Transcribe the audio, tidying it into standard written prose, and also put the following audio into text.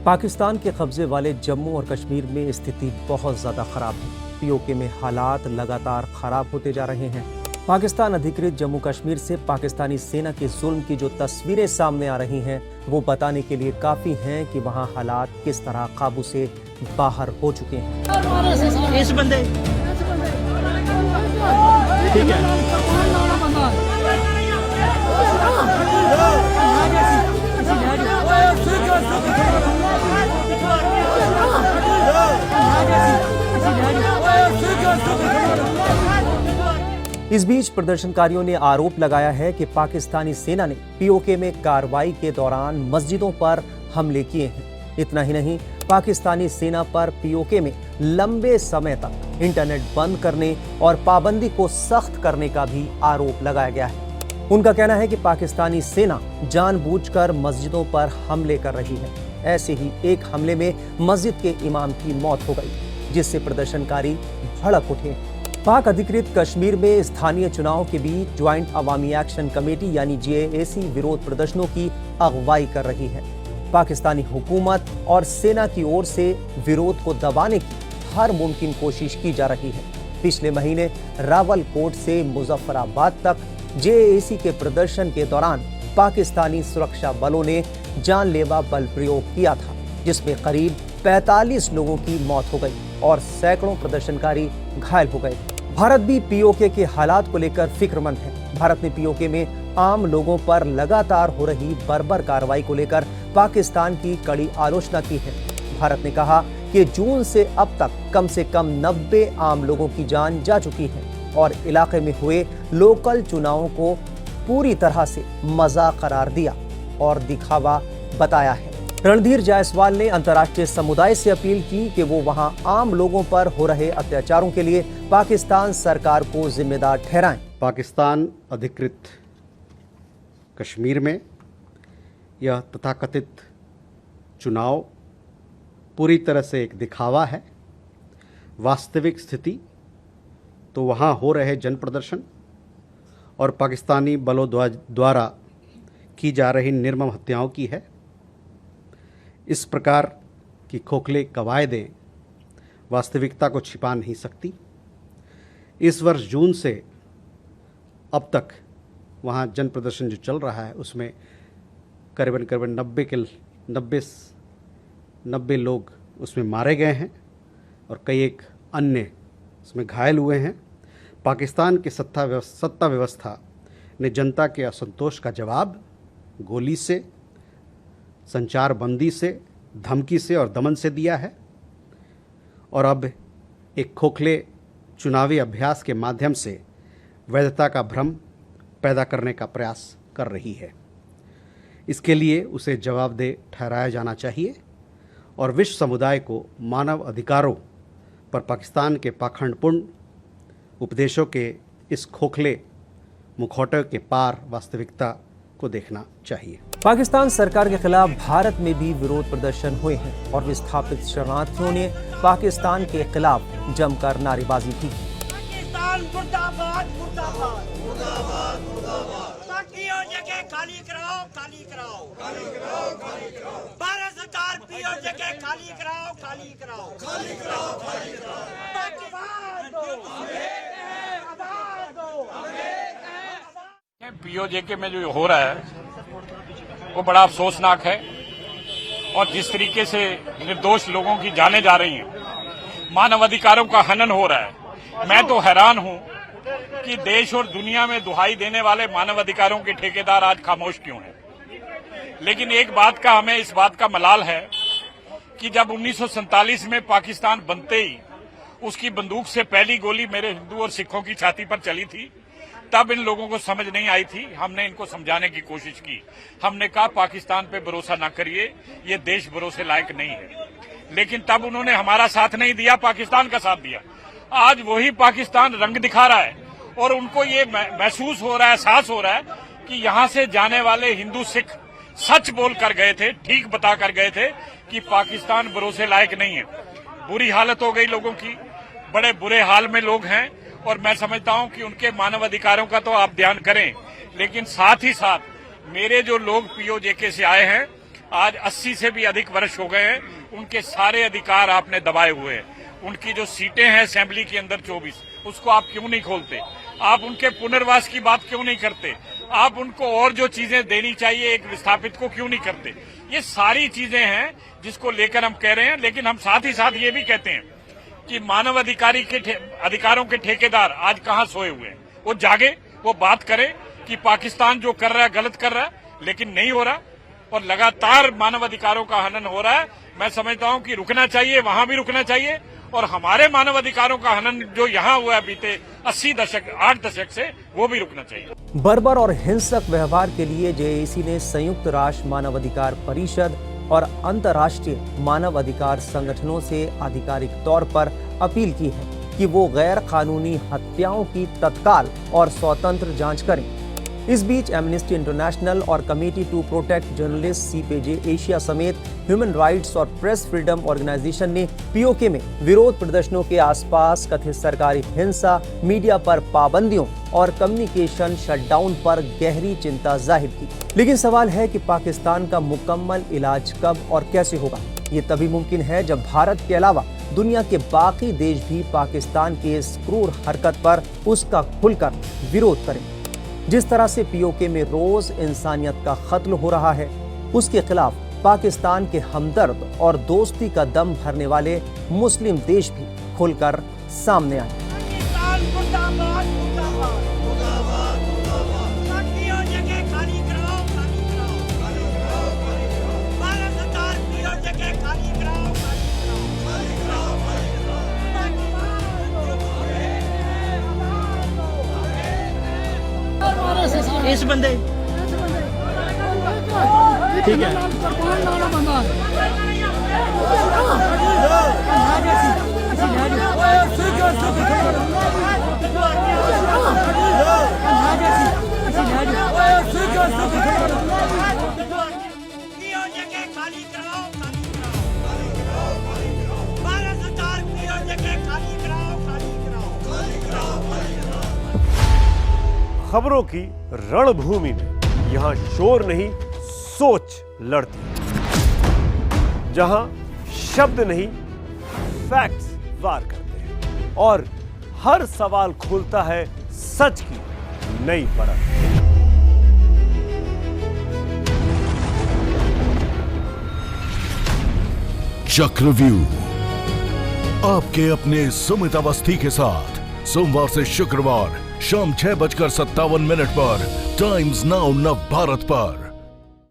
पाकिस्तान के कब्जे वाले जम्मू और कश्मीर में स्थिति बहुत ज्यादा खराब है। पीओके में हालात लगातार खराब होते जा रहे हैं। पाकिस्तान अधिकृत जम्मू कश्मीर से पाकिस्तानी सेना के जुल्म की जो तस्वीरें सामने आ रही हैं, वो बताने के लिए काफी हैं कि वहां हालात किस तरह काबू से बाहर हो चुके हैं। इस बंदे ठीक है। इस बीच प्रदर्शनकारियों ने आरोप लगाया है कि पाकिस्तानी सेना ने पीओके में कार्रवाई के दौरान मस्जिदों पर हमले किए हैं। इतना ही नहीं, पाकिस्तानी सेना पर पीओके में लंबे समय तक इंटरनेट बंद करने और पाबंदी को सख्त करने का भी आरोप लगाया गया है। उनका कहना है कि पाकिस्तानी सेना जानबूझकर मस्जिदों पर हमले कर रही है। ऐसे ही एक हमले में मस्जिद के इमाम की मौत हो गई, जिससे प्रदर्शनकारी भड़क उठे। पाक अधिकृत कश्मीर में स्थानीय चुनाव के बीच ज्वाइंट अवामी एक्शन कमेटी यानी JAC विरोध प्रदर्शनों की अगुवाई कर रही है। पाकिस्तानी हुकूमत और सेना की ओर से विरोध को दबाने की हर मुमकिन कोशिश की जा रही है। पिछले महीने रावलकोट से मुजफ्फराबाद तक JAC के प्रदर्शन के दौरान पाकिस्तानी सुरक्षा बलों ने जानलेवा बल प्रयोग किया था, जिसमें करीब 45 लोगों की मौत हो गई और सैकड़ों प्रदर्शनकारी घायल हो गए। भारत भी पीओके के हालात को लेकर फिक्रमंद है। भारत ने पीओके में आम लोगों पर लगातार हो रही बर्बर कार्रवाई को लेकर पाकिस्तान की कड़ी आलोचना की है। भारत ने कहा कि जून से अब तक कम से कम 90 आम लोगों की जान जा चुकी है और इलाके में हुए लोकल चुनावों को पूरी तरह से मजाक करार दिया और दिखावा बताया है। रणधीर जायसवाल ने अंतर्राष्ट्रीय समुदाय से अपील की कि वो वहां आम लोगों पर हो रहे अत्याचारों के लिए पाकिस्तान सरकार को जिम्मेदार ठहराएं। पाकिस्तान अधिकृत कश्मीर में यह तथाकथित चुनाव पूरी तरह से एक दिखावा है। वास्तविक स्थिति तो वहाँ हो रहे जन प्रदर्शन और पाकिस्तानी बलों द्वारा की जा रही निर्मम हत्याओं की है। इस प्रकार की खोखले कवायदें वास्तविकता को छिपा नहीं सकती। इस वर्ष जून से अब तक वहाँ जन प्रदर्शन जो चल रहा है, उसमें करीबन 90 लोग उसमें मारे गए हैं और कई एक अन्य उसमें घायल हुए हैं। पाकिस्तान की सत्ता व्यवस्था ने जनता के असंतोष का जवाब गोली से, संचार बंदी से, धमकी से और दमन से दिया है और अब एक खोखले चुनावी अभ्यास के माध्यम से वैधता का भ्रम पैदा करने का प्रयास कर रही है। इसके लिए उसे जवाबदेह ठहराया जाना चाहिए और विश्व समुदाय को मानव अधिकारों पर पाकिस्तान के पाखंडपूर्ण उपदेशों के इस खोखले मुखौटे के पार वास्तविकता को देखना चाहिए। पाकिस्तान सरकार के खिलाफ भारत में भी विरोध प्रदर्शन हुए हैं और विस्थापित शरणार्थियों ने पाकिस्तान के खिलाफ जमकर नारेबाजी की। पाकिस्तान मुर्दाबाद मुर्दाबाद मुर्दाबाद मुर्दाबाद। ताकियों जगह खाली कराओ खाली कराओ खाली कराओ खाली कराओ। भारत सरकार पीओ जगह खाली कराओ खाली कराओ खाली कराओ खाली कराओ। पाकिस्तान दो आजाद दो। पीओजेके में जो हो रहा है वो बड़ा अफसोसनाक है और जिस तरीके से निर्दोष लोगों की जानें जा रही हैं, मानवाधिकारों का हनन हो रहा है। मैं तो हैरान हूं कि देश और दुनिया में दुहाई देने वाले मानवाधिकारों के ठेकेदार आज खामोश क्यों हैं। लेकिन एक बात का हमें इस बात का मलाल है कि जब 1947 में पाकिस्तान बनते ही उसकी बंदूक से पहली गोली मेरे हिंदू और सिखों की छाती पर चली थी, तब इन लोगों को समझ नहीं आई थी। हमने इनको समझाने की कोशिश की। हमने कहा पाकिस्तान पे भरोसा ना करिए, ये देश भरोसे लायक नहीं है। लेकिन तब उन्होंने हमारा साथ नहीं दिया, पाकिस्तान का साथ दिया। आज वही पाकिस्तान रंग दिखा रहा है और उनको ये महसूस हो रहा है, एहसास हो रहा है कि यहां से जाने वाले हिंदू सिख सच बोल कर गए थे, ठीक बता कर गए थे कि पाकिस्तान भरोसे लायक नहीं है। बुरी हालत हो गई लोगों की, बड़े बुरे हाल में लोग हैं और मैं समझता हूं कि उनके मानव अधिकारों का तो आप ध्यान करें, लेकिन साथ ही साथ मेरे जो लोग पीओजेके से आए हैं आज 80 से भी अधिक वर्ष हो गए हैं, उनके सारे अधिकार आपने दबाए हुए हैं। उनकी जो सीटें हैं असेंबली के अंदर 24, उसको आप क्यों नहीं खोलते? आप उनके पुनर्वास की बात क्यों नहीं करते? आप उनको और जो चीजें देनी चाहिए एक विस्थापित को क्यों नहीं करते? ये सारी चीजें हैं जिसको लेकर हम कह रहे हैं, लेकिन हम साथ ही साथ ये भी कहते हैं कि मानव अधिकारों के ठेकेदार आज कहां सोए हुए हैं। वो जागे, वो बात करें कि पाकिस्तान जो कर रहा है गलत कर रहा है, लेकिन नहीं हो रहा और लगातार मानव अधिकारों का हनन हो रहा है। मैं समझता हूं कि रुकना चाहिए, वहां भी रुकना चाहिए, और हमारे मानव अधिकारों का हनन जो यहां हुआ है बीते 8 दशक से, वो भी रुकना चाहिए। बर्बर और हिंसक व्यवहार के लिए जेएसी ने संयुक्त राष्ट्र मानवाधिकार परिषद और अंतर्राष्ट्रीय मानव अधिकार संगठनों से आधिकारिक तौर पर अपील की है कि वो गैर कानूनी हत्याओं की तत्काल और स्वतंत्र जांच करें। इस बीच एमनेस्टी इंटरनेशनल और committee to protect journalist CPJ Asia समेत ह्यूमन राइट्स और प्रेस फ्रीडम ऑर्गेनाइजेशन ने पीओके में विरोध प्रदर्शनों के आसपास कथित सरकारी हिंसा, मीडिया पर पाबंदियों और कम्युनिकेशन शटडाउन पर गहरी चिंता जाहिर की। लेकिन सवाल है कि पाकिस्तान का मुकम्मल इलाज कब और कैसे होगा? ये तभी मुमकिन है जब भारत के अलावा दुनिया के बाकी देश भी पाकिस्तान के इस क्रूर हरकत पर उसका खुलकर विरोध करें। जिस तरह से पीओके में रोज इंसानियत का कत्ल हो रहा है, उसके खिलाफ पाकिस्तान के हमदर्द और दोस्ती का दम भरने वाले मुस्लिम देश भी खुलकर सामने आए। पाकिस्तान मुर्दाबाद मुर्दाबाद मुर्दाबाद मुर्दाबाद। ताकियों जगह खाली कराओ, खाली कराओ, खाली कराओ, खाली कराओ। भारत सरकार पीओ जगह खाली कराओ, खाली कराओ, खाली कराओ, खाली कराओ। इस बंदे ठीक है पीओ जगह खाली कराओ, खाली कराओ, खाली कराओ। भारत सरकार पीओ जगह खाली कराओ, खाली कराओ, खाली कराओ, खाली कराओ। खबरों की रणभूमि में यहाँ शोर नहीं, सोच लड़ती है। जहां शब्द नहीं, फैक्ट्स वार करते हैं और हर सवाल खोलता है सच की नई परत। चक्रव्यूह आपके अपने सुमित अवस्थी के साथ सोमवार से शुक्रवार शाम 6:57 पर टाइम्स नाउ नव भारत पर।